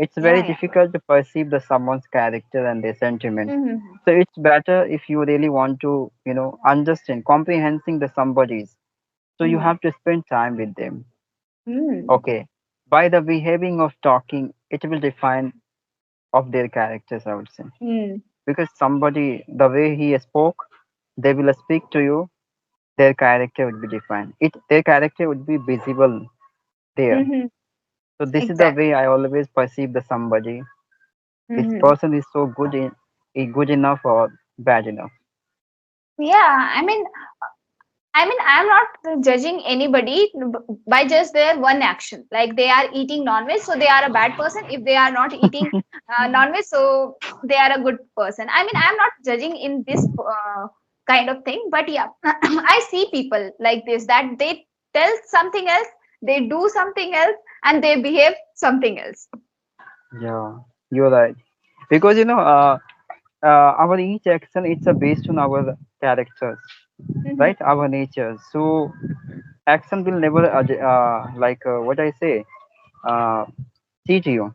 It's very Yeah, yeah. difficult to perceive the someone's character and their sentiment. Mm-hmm. So it's better if you really want to, understand, comprehending the somebody's. So you Mm-hmm. have to spend time with them. Mm. Okay. By the behaving of talking, it will define of their characters, I would say. Mm. Because somebody, the way he spoke, they will speak to you, their character would be defined. Their character would be visible there. Mm-hmm. So this is the Exactly. way I always perceive the somebody. This Mm-hmm. person is so good enough or bad enough. Yeah, I mean, I'm not judging anybody by just their one action. Like they are eating non-veg, so they are a bad person. If they are not eating non-veg, so they are a good person. I mean, I'm not judging in this kind of thing. But yeah, I see people like this that they tell something else, they do something else, and they behave something else. Yeah, you're right. Because our each action it's a based on our characters, Hmm. right? Our nature. So action will never like what I say, uh, cheat you,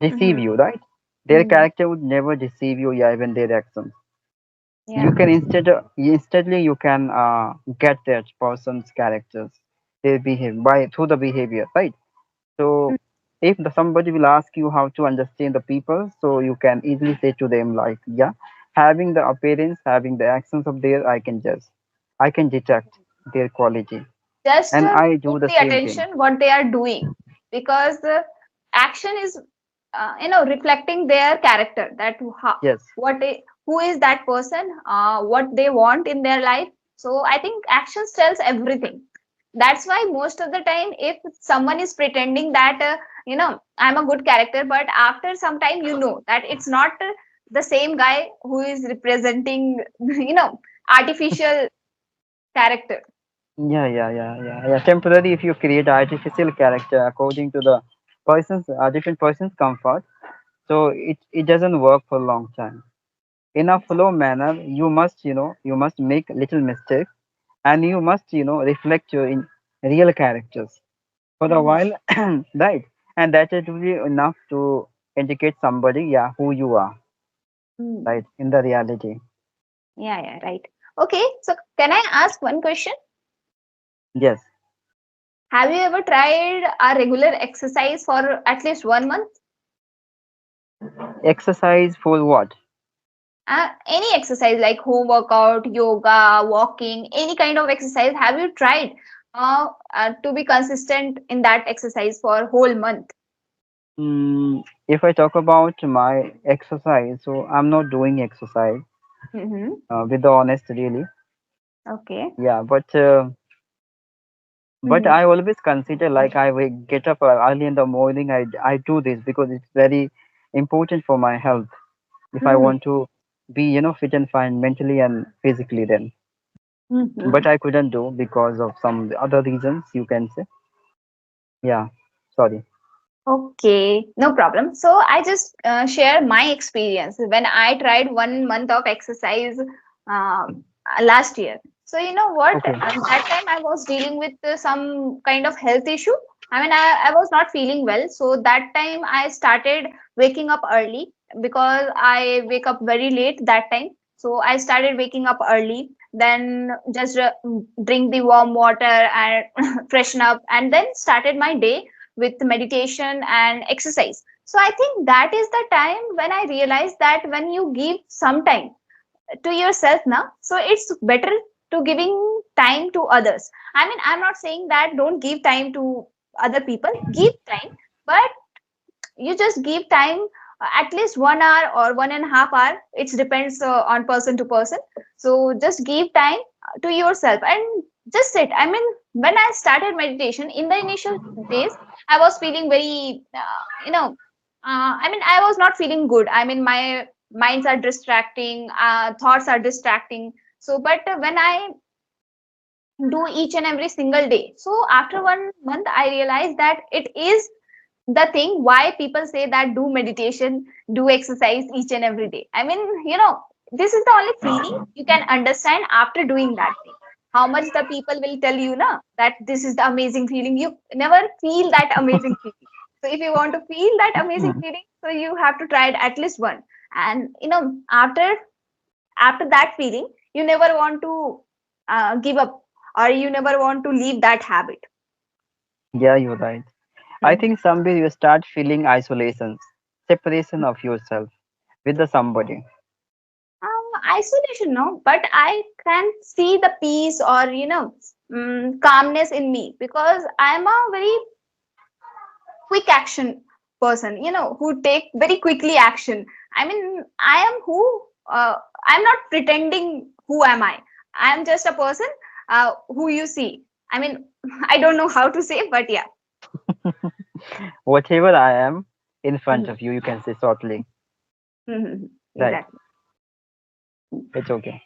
deceive Hmm. you, right? Their Hmm. character would never deceive you, yeah, even their actions. You Yeah. can instantly you can get that person's characters, their behave by through the behavior, right? So if somebody will ask you how to understand the people, so you can easily say to them like, yeah, having the appearance, having the actions of their, I can judge, I can detect their quality, Just and I put do the the same thing. attention what they are doing, because action is reflecting their character, that Yes. who is that person, what they want in their life. So I think actions tells everything. That's why most of the time if someone is pretending that I'm a good character, but after some time that it's not the same guy who is representing artificial character. Yeah. Temporary, if you create artificial character according to the different person's comfort, so it doesn't work for a long time. In a flow manner, you must make little mistakes, and you must, reflect your in real characters for a Mhm. while, right? And that it will be enough to indicate somebody, yeah, who you are, Mm. right, in the reality. Yeah, yeah, right. Okay, so can I ask one question? Yes. Have you ever tried a regular exercise for at least 1 month? Exercise for what? Any exercise like home workout, yoga, walking, any kind of exercise. Have you tried to be consistent in that exercise for a whole month? If I talk about my exercise, so I'm not doing exercise, Mm-hmm. with the honest, really. Okay. Yeah, but Mm-hmm. I always consider like I will get up early in the morning. I do this because it's very important for my health. If I Mm-hmm. want to be, fit and fine mentally and physically, then. But Mm-hmm. I couldn't do because of some other reasons, you can say. Yeah, sorry. Okay, no problem. So I just share my experience when I tried 1 month of exercise last year. So you know what? Okay. That time I was dealing with some kind of health issue. I mean, I was not feeling well. So that time I started waking up early because I wake up very late that time. So I started waking up early, then just drink the warm water and freshen up, and then started my day with meditation and exercise. So I think that is the time when I realized that when you give some time to yourself now, so it's better to giving time to others. I mean, I'm not saying that don't give time to other people, give time, but you just give time at least 1 hour or 1.5 hour. It depends on person to person. So just give time to yourself and just sit. I mean, when I started meditation in the initial days, I was feeling very I mean, I was not feeling good. I mean, my minds are distracting, thoughts are distracting. So but when I do each and every single day, so after 1 month I realized that it is the thing why people say that do meditation, do exercise each and every day. I mean, this is the only feeling you can understand after doing that thing. How much the people will tell you na that this is the amazing feeling, you never feel that amazing feeling. So if you want to feel that amazing Hmm. feeling, so you have to try it at least one. And after that feeling, you never want to give up, or you never want to leave that habit. Yeah, you're right. I Mhm. think somewhere you start feeling isolation, separation of yourself with the somebody. Isolation, no, but I can see the peace, or calmness in me, because I'm a very quick action person, who take very quickly action. I mean, I am who, uh, I'm not pretending who am I am just a person who you see. I mean, I don't know how to say, but yeah. Whatever I am in front Mhm. of you, you can say shortly. Mhm. Right. Exactly. It's okay.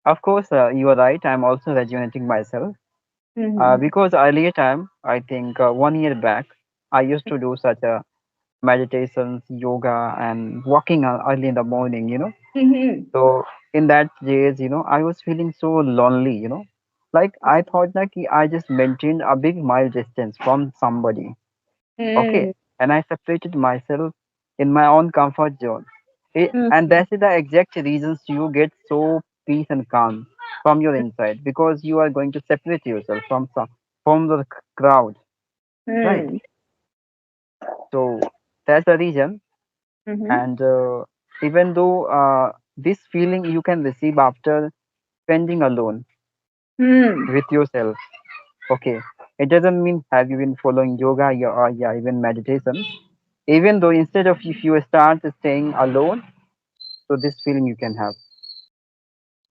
Of course, you are right. I'm also rejuvenating myself. Mhm. Because earlier time, I think 1 year back, I used to do such a meditations, yoga, and walking early in the morning. Mhm. So in that days, I was feeling so lonely. Like I thought like I just maintained a big mile distance from somebody. Okay, Mhm. and I separated myself in my own comfort zone. And Mhm. that's the exact reasons you get so peace and calm from your inside because you are going to separate yourself from the crowd, right? Mhm. So that's the reason. Mhm. And even though this feeling you can receive after spending alone Mhm. with yourself, okay, it doesn't mean have you been following yoga or yeah, even meditation. Even though instead of if you start staying alone, so this feeling you can have.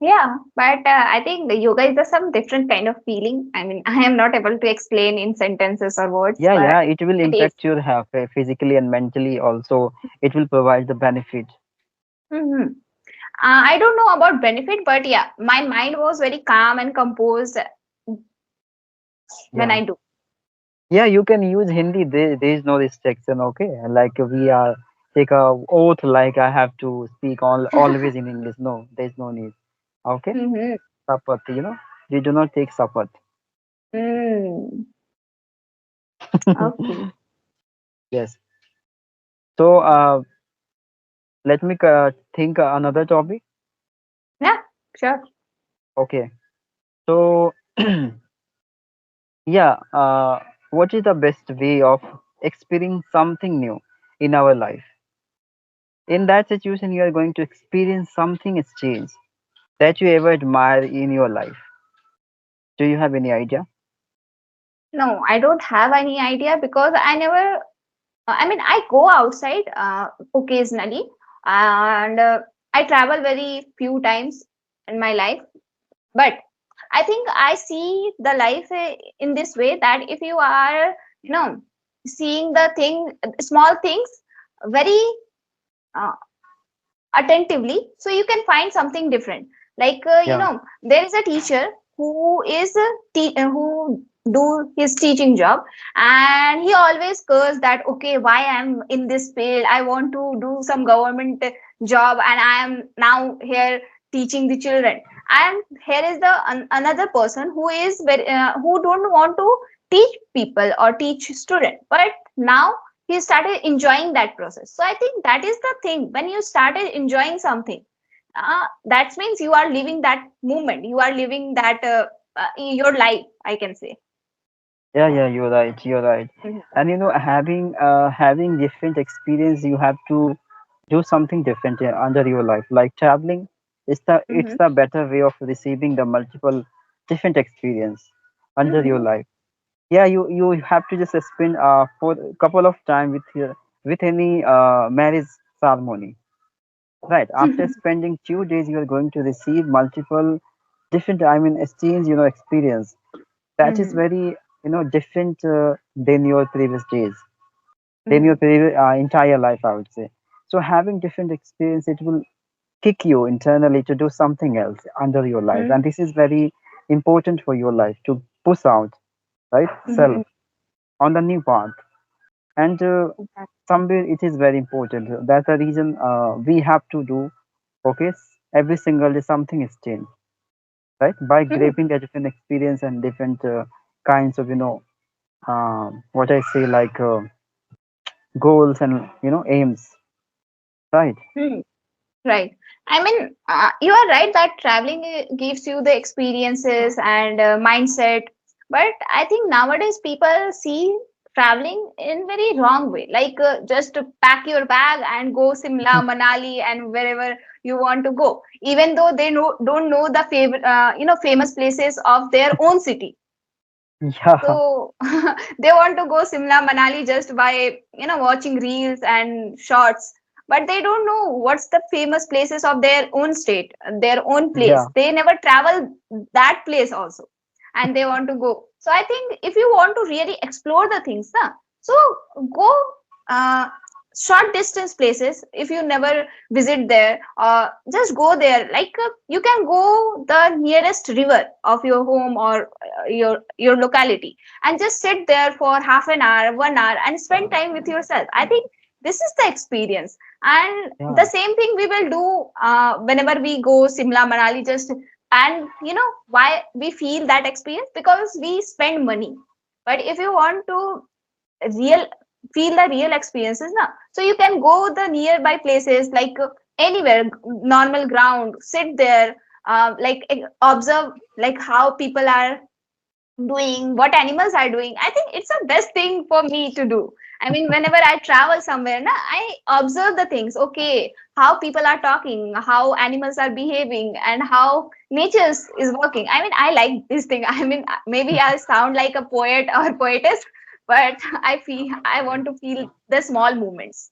Yeah, but I think the yoga is some different kind of feeling. I mean, I am not able to explain in sentences or words, Yeah, but yeah, it will it is. impact your health physically and mentally also. It will provide the benefit. Mhm. I don't know about benefit, but yeah, my mind was very calm and composed when Yeah. I do. Yeah, you can use Hindi. There is no restriction. Okay, like we are take a oath. Like I have to speak all always in English. No, there is no need. Okay, Mm-hmm. sapat. We do not take sapat. Mm. Okay. Yes. So let me think another topic. Yeah, sure. Okay. So yeah. What is the best way of experiencing something new in our life? In that situation, you are going to experience something strange that you ever admire in your life. Do you have any idea? No, I don't have any idea because I never. I mean, I go outside occasionally, and I travel very few times in my life. But I think I see the life in this way, that if you are, you know, seeing the small things very uh, attentively, so you can find something different. Like Yeah, there is a teacher who is who do his teaching job, and he always curse that, okay, why I'm in this field, I want to do some government job, and I am now here teaching the children. And here is the another person who is very who don't want to teach people or teach student, but now he started enjoying that process. So I think that is the thing, when you started enjoying something, that means you are living that moment, you are living that your life, I can say. yeah, yeah. You're right. You're right. Mhm. And having different experience, you have to do something different under your life. Like traveling, it's Mhm. the better way of receiving the multiple different experience under your Mhm. life. Yeah, you have to just spend for a couple of time with any marriage ceremony. Right. After spending 2 days, you are going to receive multiple different, I mean, exchange, experience. That is Mhm. very, different than your previous days, than your Mhm. previous entire life, I would say. So having different experience, it will kick you internally to do something else under your life. Mhm. And this is very important for your life to push out, right? Self Mhm. on the new path. And somewhere it is very important. That's the reason we have to do, okay, every single day something is changed, right? By Mhm. grabbing a different experience and different kinds of, what I say, like goals and aims, right? Hmm. Right. I mean, you are right that traveling gives you the experiences and mindset. But I think nowadays people see traveling in very wrong way. Like just to pack your bag and go Simla, Manali, and wherever you want to go, even though they don't know the favorite, famous places of their own city. Yeah, So they want to go Simla, Manali just by watching reels and shorts, but they don't know what's the famous places of their own state, their own place. yeah, They never travel that place also, and they want to go. So I think if you want to really explore the things, na, so go uh, short distance places. If you never visit there, just go there. Like you can go the nearest river of your home or your locality and just sit there for half an hour 1 hour and spend time with yourself. I think this is the experience, and the yeah, same thing we will do whenever we go Simla, Manali, just. And you know why we feel that experience? Because we spend money. But if you want to real feel the real experiences, na, so you can go the nearby places, like anywhere, normal ground, sit there, like observe like how people are doing, what animals are doing. I think it's the best thing for me to do. I mean, whenever I travel somewhere, na, I observe the things. Okay, how people are talking, how animals are behaving, and how nature is working. I mean, I like this thing. I mean, maybe I sound like a poet or poetess, but I want to feel the small moments.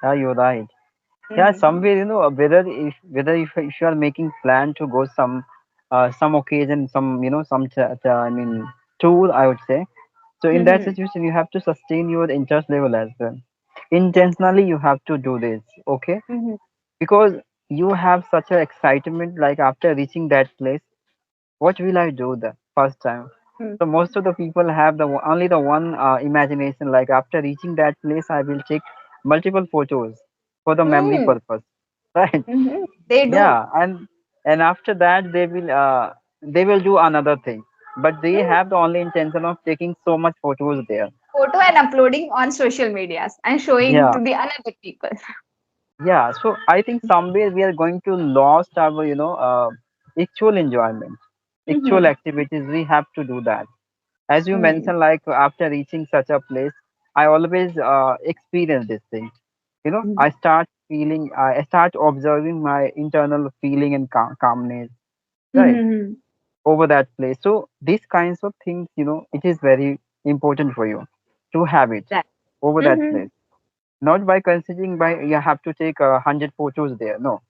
yeah, you're right. Yeah, Mm-hmm. somewhere, whether if you are making plan to go some occasion, some I mean tour, I would say. So in that Mm-hmm. situation, you have to sustain your interest level as well. Intentionally, you have to do this, okay? Mm-hmm. Because you have such a excitement, like after reaching that place, what will I do the first time? So most of the people have only the one imagination, like after reaching that place, I will take multiple photos for the memory Mm-hmm. purpose, right? Mm-hmm. They do. Yeah, and after that they will do another thing, but they Mm. have the only intention of taking so much photos there. Photo and uploading on social medias and showing Yeah, to the another people. yeah. So I think somewhere we are going to lost our actual enjoyment, actual Mm-hmm. activities. We have to do that. As you Mm-hmm. mentioned, like after reaching such a place, I always experience this thing. I start observing my internal feeling and calmness, right, Mm-hmm. over that place. So these kinds of things, it is very important for you to have it Right. over that Mm-hmm. place. Not by considering by you have to take 100 photos there. No,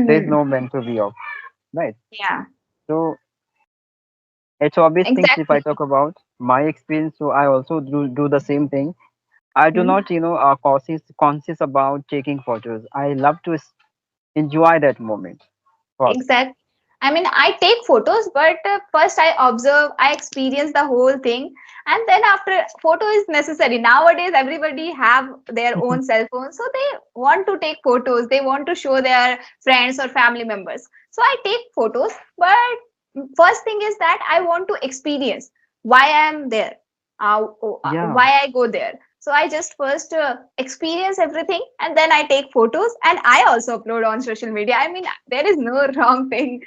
there's Mm-hmm. no meant to be of, right. Yeah, So it's obvious things. If I exactly. talk about my experience, so I also do the same thing. I do Mm-hmm. not, conscious about taking photos. I love to enjoy that moment first. Exactly. I mean, I take photos, but first I observe, I experience the whole thing, and then after photo is necessary. Nowadays, everybody have their own cell phone, so they want to take photos. They want to show their friends or family members. So I take photos, but first thing is that I want to experience why I am there, Yeah, why I go there. So I just first experience everything, and then I take photos, and I also upload on social media. I mean, there is no wrong thing